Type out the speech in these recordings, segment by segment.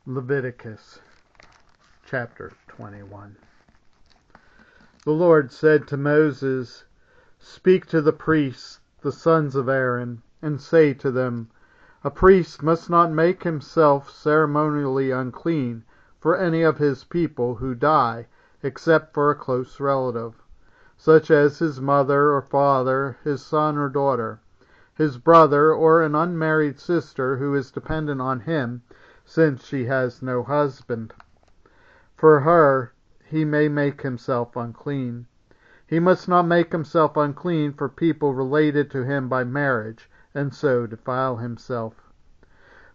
Leviticus Chapter 21. The Lord said to Moses, "Speak to the priests, the sons of Aaron, and say to them, A priest must not make himself ceremonially unclean for any of his people who die, except for a close relative, such as his mother or father, his son or daughter, his brother, or an unmarried sister who is dependent on him, since she has no husband. For her he may make himself unclean. He must not make himself unclean for people related to him by marriage, and so defile himself.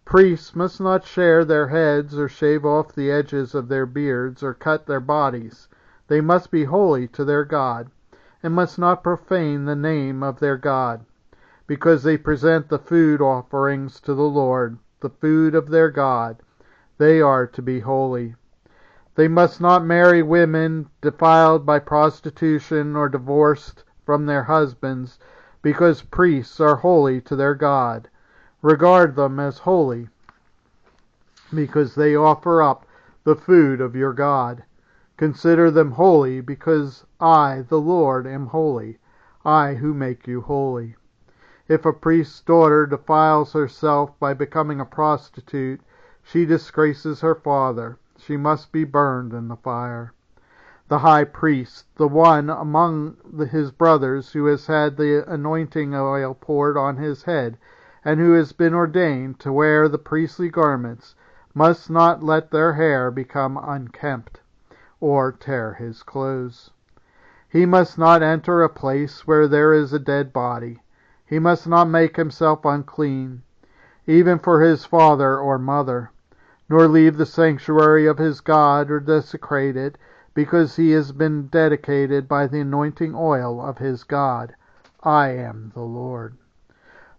Priests must not shave their heads, or shave off the edges of their beards, or cut their bodies. They must be holy to their God, and must not profane the name of their God, because they present the food offerings to the Lord, the food of their God. They are to be holy. They must not marry women defiled by prostitution or divorced from their husbands, because priests are holy to their God. Regard them as holy, because they offer up the food of your God. Consider them holy, because I, the Lord, am holy, I who make you holy. If a priest's daughter defiles herself by becoming a prostitute, she disgraces her father. She must be burned in the fire. The high priest, the one among his brothers who has had the anointing oil poured on his head, and who has been ordained to wear the priestly garments, must not let their hair become unkempt, or tear his clothes. He must not enter a place where there is a dead body. He must not make himself unclean, even for his father or mother, nor leave the sanctuary of his God or desecrate it, because he has been dedicated by the anointing oil of his God. I am the Lord.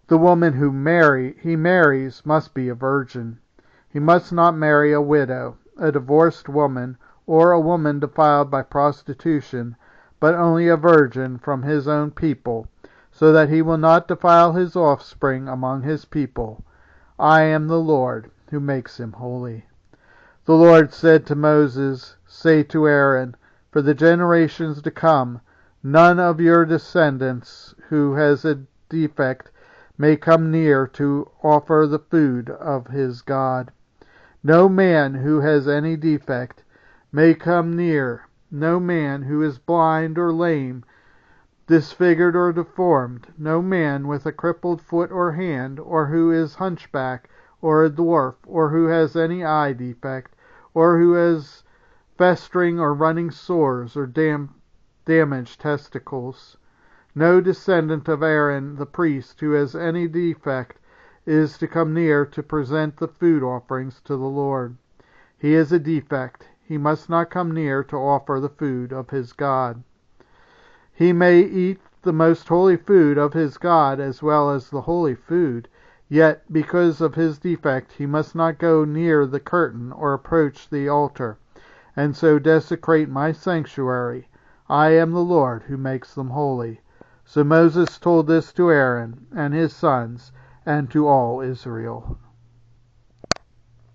The woman he marries must be a virgin. He must not marry a widow, a divorced woman, or a woman defiled by prostitution, but only a virgin from his own people, so that he will not defile his offspring among his people. I am the Lord, who makes him holy. The Lord said to Moses, Say to Aaron, for the generations to come, none of your descendants who has a defect may come near to offer the food of his God. No man who has any defect may come near. No man who is blind or lame, disfigured or deformed, no man with a crippled foot or hand, or who is hunchback, or a dwarf, or who has any eye defect, or who has festering or running sores, or damaged testicles. No descendant of Aaron the priest who has any defect is to come near to present the food offerings to the Lord. He has a defect. He must not come near to offer the food of his God. He may eat the most holy food of his God as well as the holy food, yet because of his defect he must not go near the curtain or approach the altar, and so desecrate my sanctuary. I am the Lord who makes them holy. So Moses told this to Aaron and his sons and to all Israel.